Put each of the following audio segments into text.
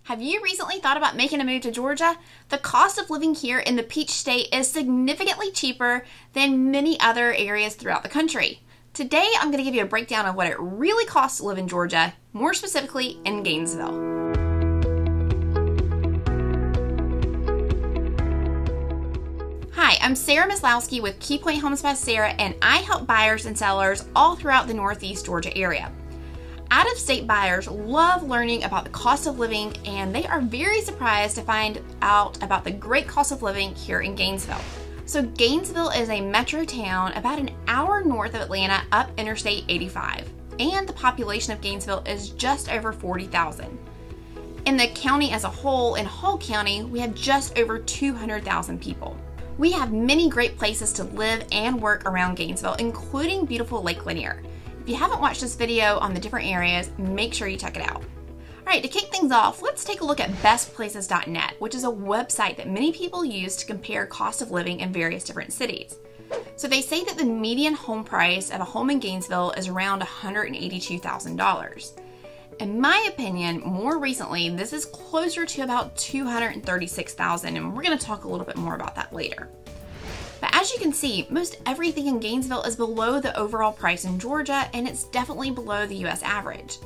Have you recently thought about making a move to Georgia? The cost of living here in the Peach State is significantly cheaper than many other areas throughout the country. Today, I'm going to give you a breakdown of what it really costs to live in Georgia, more specifically in Gainesville. Hi, I'm Sarah Maslowski with KeyPoint Homes by Sarah, and I help buyers and sellers all throughout the Northeast Georgia area. Out-of-state buyers love learning about the cost of living, and they are very surprised to find out about the great cost of living here in Gainesville. So Gainesville is a metro town about an hour north of Atlanta up Interstate 85, and the population of Gainesville is just over 40,000. In the county as a whole, in Hall County, we have just over 200,000 people. We have many great places to live and work around Gainesville, including beautiful Lake Lanier. If you haven't watched this video on the different areas, make sure you check it out. All right, to kick things off, let's take a look at bestplaces.net, which is a website that many people use to compare cost of living in various different cities. So they say that the median home price of a home in Gainesville is around $182,000. In my opinion, more recently, this is closer to about $236,000, and we're going to talk a little bit more about that later. But as you can see, most everything in Gainesville is below the overall price in Georgia, and it's definitely below the US average.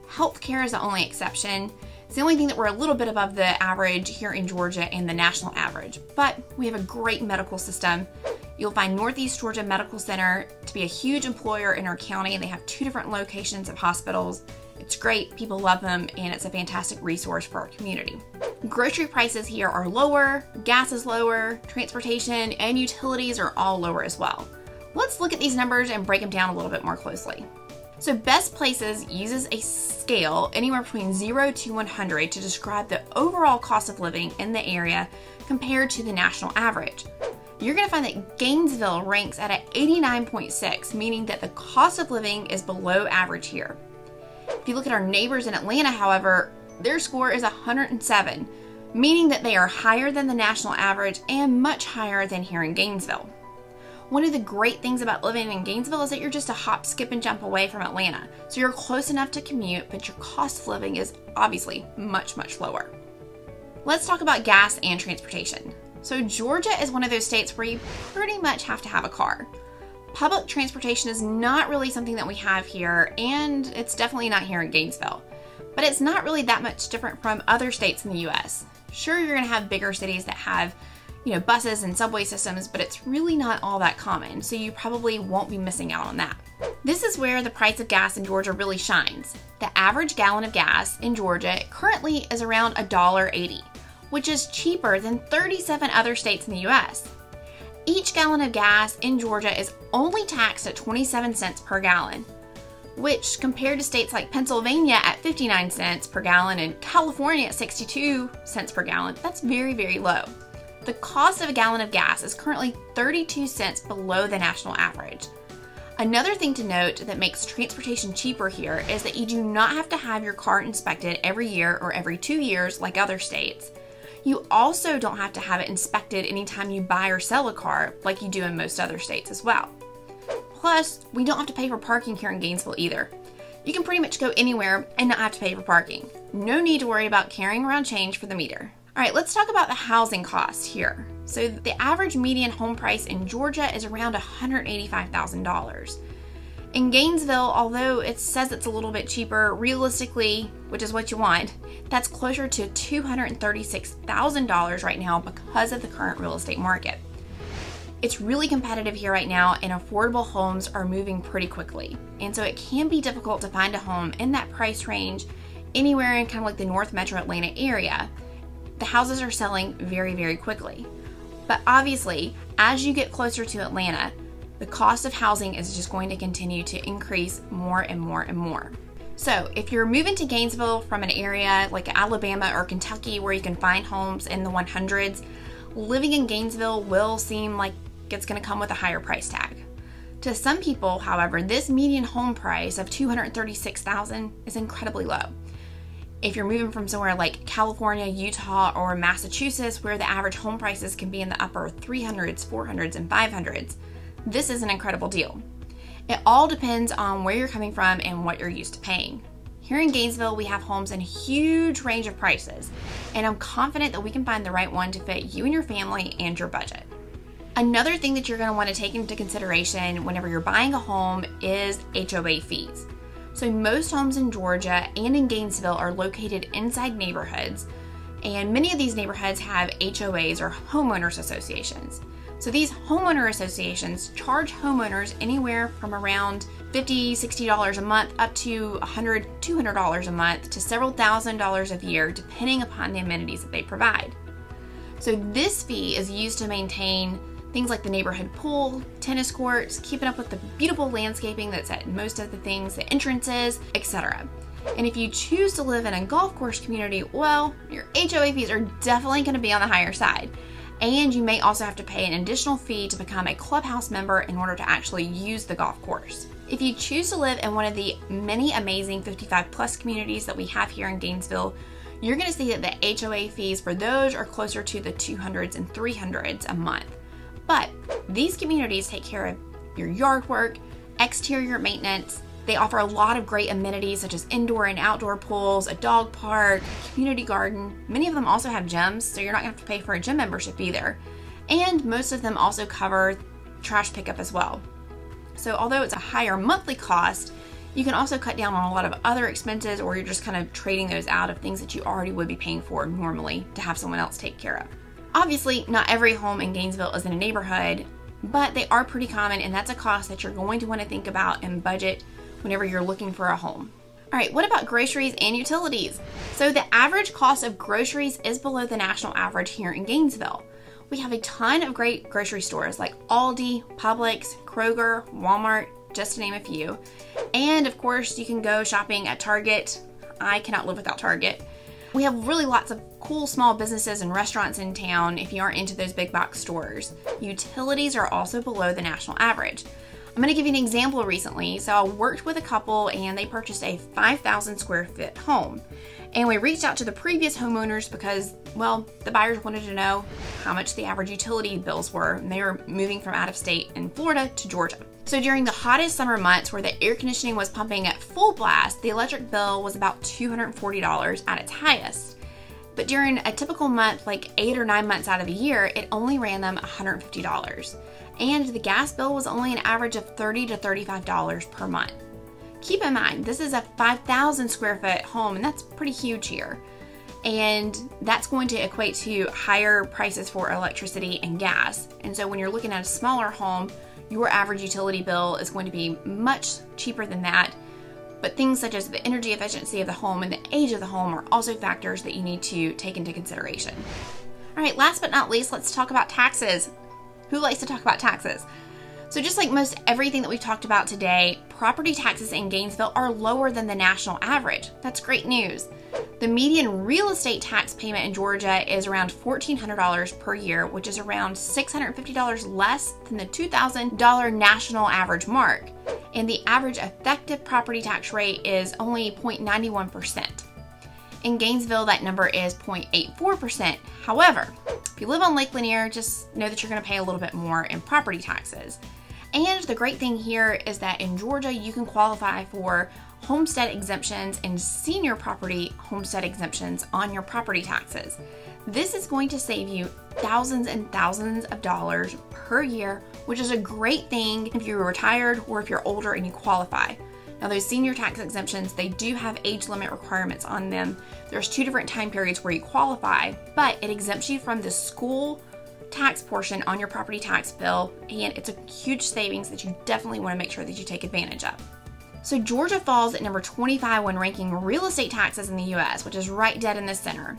Healthcare is the only exception. It's the only thing that we're a little bit above the average here in Georgia and the national average. But we have a great medical system. You'll find Northeast Georgia Medical Center to be a huge employer in our county. They have 2 different locations of hospitals. It's great, people love them, and it's a fantastic resource for our community. Grocery prices here are lower, gas is lower, transportation and utilities are all lower as well. Let's look at these numbers and break them down a little bit more closely. So Best Places uses a scale anywhere between 0 to 100 to describe the overall cost of living in the area compared to the national average. You're going to find that Gainesville ranks at an 89.6, meaning that the cost of living is below average here. If you look at our neighbors in Atlanta, however, their score is 107, meaning that they are higher than the national average and much higher than here in Gainesville. One of the great things about living in Gainesville is that you're just a hop, skip, and jump away from Atlanta. So you're close enough to commute, but your cost of living is obviously much, much lower. Let's talk about gas and transportation. So Georgia is one of those states where you pretty much have to have a car. Public transportation is not really something that we have here, and it's definitely not here in Gainesville. But it's not really that much different from other states in the US. Sure, you're gonna have bigger cities that have, buses and subway systems, but it's really not all that common, so you probably won't be missing out on that. This is where the price of gas in Georgia really shines. The average gallon of gas in Georgia currently is around $1.80, which is cheaper than 37 other states in the US. Each gallon of gas in Georgia is only taxed at 27 cents per gallon, which compared to states like Pennsylvania at 59 cents per gallon and California at 62 cents per gallon, that's very, very low. The cost of a gallon of gas is currently 32 cents below the national average. Another thing to note that makes transportation cheaper here is that you do not have to have your car inspected every year or every 2 years like other states. You also don't have to have it inspected anytime you buy or sell a car like you do in most other states as well. Plus, we don't have to pay for parking here in Gainesville either. You can pretty much go anywhere and not have to pay for parking. No need to worry about carrying around change for the meter. All right, let's talk about the housing costs here. So the average median home price in Georgia is around $185,000. In Gainesville, although it says it's a little bit cheaper, realistically, which is what you want, that's closer to $236,000 right now because of the current real estate market. It's really competitive here right now, and affordable homes are moving pretty quickly. And so it can be difficult to find a home in that price range anywhere in kind of like the North Metro Atlanta area. The houses are selling very, very quickly. But obviously, as you get closer to Atlanta, the cost of housing is just going to continue to increase more and more and more. So if you're moving to Gainesville from an area like Alabama or Kentucky where you can find homes in the 100s, living in Gainesville will seem like it's going to come with a higher price tag. To some people, however, this median home price of $236,000 is incredibly low. If you're moving from somewhere like California, Utah, or Massachusetts where the average home prices can be in the upper 300s, 400s, and 500s, this is an incredible deal. It all depends on where you're coming from and what you're used to paying. Here in Gainesville, we have homes in a huge range of prices, and I'm confident that we can find the right one to fit you and your family and your budget. Another thing that you're going to want to take into consideration whenever you're buying a home is HOA fees. So most homes in Georgia and in Gainesville are located inside neighborhoods, and many of these neighborhoods have HOAs or homeowners associations. So these homeowner associations charge homeowners anywhere from around $50, $60 a month up to $100, $200 a month to several $1,000s a year, depending upon the amenities that they provide. So this fee is used to maintain things like the neighborhood pool, tennis courts, keeping up with the beautiful landscaping that's at most of the things, the entrances, etc. And if you choose to live in a golf course community, well, your HOA fees are definitely going to be on the higher side. And you may also have to pay an additional fee to become a clubhouse member in order to actually use the golf course. If you choose to live in one of the many amazing 55 plus communities that we have here in Gainesville, you're going to see that the HOA fees for those are closer to the 200s and 300s a month. But these communities take care of your yard work, exterior maintenance. They offer a lot of great amenities such as indoor and outdoor pools, a dog park, community garden. Many of them also have gyms, so you're not going to have to pay for a gym membership either. And most of them also cover trash pickup as well. So although it's a higher monthly cost, you can also cut down on a lot of other expenses, or you're just kind of trading those out of things that you already would be paying for normally to have someone else take care of. Obviously, not every home in Gainesville is in a neighborhood, but they are pretty common, and that's a cost that you're going to want to think about and budget whenever you're looking for a home. All right, what about groceries and utilities? So the average cost of groceries is below the national average here in Gainesville. We have a ton of great grocery stores like Aldi, Publix, Kroger, Walmart, just to name a few. And of course, you can go shopping at Target. I cannot live without Target. We have really lots of cool small businesses and restaurants in town if you aren't into those big box stores. Utilities are also below the national average. I'm going to give you an example recently. So I worked with a couple and they purchased a 5,000 square foot home. And we reached out to the previous homeowners because, well, the buyers wanted to know how much the average utility bills were, and they were moving from out of state in Florida to Georgia. So during the hottest summer months where the air conditioning was pumping at full blast, the electric bill was about $240 at its highest. But during a typical month, like 8 or 9 months out of the year, it only ran them $150. And the gas bill was only an average of $30 to $35 per month. Keep in mind, this is a 5,000 square foot home, and that's pretty huge here. And that's going to equate to higher prices for electricity and gas. And so when you're looking at a smaller home, your average utility bill is going to be much cheaper than that. But things such as the energy efficiency of the home and the age of the home are also factors that you need to take into consideration. All right, last but not least, let's talk about taxes. Who likes to talk about taxes? So just like most everything that we've talked about today, property taxes in Gainesville are lower than the national average. That's great news. The median real estate tax payment in Georgia is around $1,400 per year, which is around $650 less than the $2,000 national average mark. And the average effective property tax rate is only 0.91%. In Gainesville, that number is 0.84%. However, if you live on Lake Lanier, just know that you're going to pay a little bit more in property taxes. And the great thing here is that in Georgia, you can qualify for homestead exemptions and senior property homestead exemptions on your property taxes. This is going to save you thousands and thousands of dollars per year, which is a great thing if you're retired or if you're older and you qualify. Now, those senior tax exemptions, they do have age limit requirements on them. There's 2 different time periods where you qualify, but it exempts you from the school tax portion on your property tax bill, and it's a huge savings that you definitely want to make sure that you take advantage of. So Georgia falls at number 25 when ranking real estate taxes in the U.S., which is right dead in the center.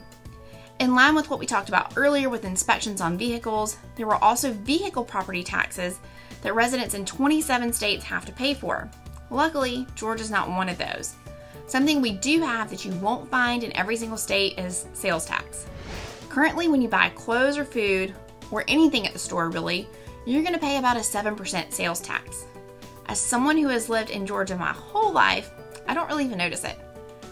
In line with what we talked about earlier with inspections on vehicles, there were also vehicle property taxes that residents in 27 states have to pay for. Luckily, Georgia's not one of those. Something we do have that you won't find in every single state is sales tax. Currently, when you buy clothes or food, or anything at the store really, you're going to pay about a 7% sales tax. As someone who has lived in Georgia my whole life, I don't really even notice it.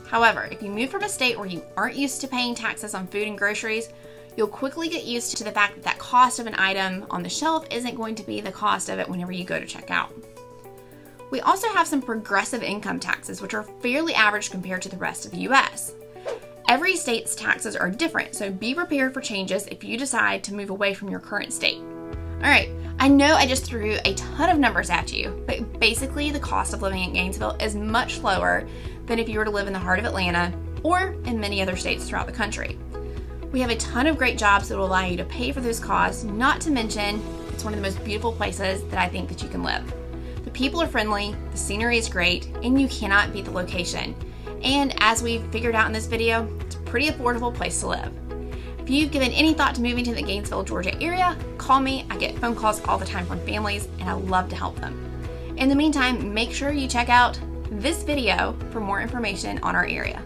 However, if you move from a state where you aren't used to paying taxes on food and groceries, you'll quickly get used to the fact that that cost of an item on the shelf isn't going to be the cost of it whenever you go to check out. We also have some progressive income taxes, which are fairly average compared to the rest of the US. Every state's taxes are different, so be prepared for changes if you decide to move away from your current state. All right, I know I just threw a ton of numbers at you, but basically the cost of living in Gainesville is much lower than if you were to live in the heart of Atlanta or in many other states throughout the country. We have a ton of great jobs that will allow you to pay for those costs, not to mention it's one of the most beautiful places that I think that you can live. The people are friendly, the scenery is great, and you cannot beat the location. And as we've figured out in this video, it's a pretty affordable place to live. If you've given any thought to moving to the Gainesville, Georgia area, call me. I get phone calls all the time from families, and I love to help them. In the meantime, make sure you check out this video for more information on our area.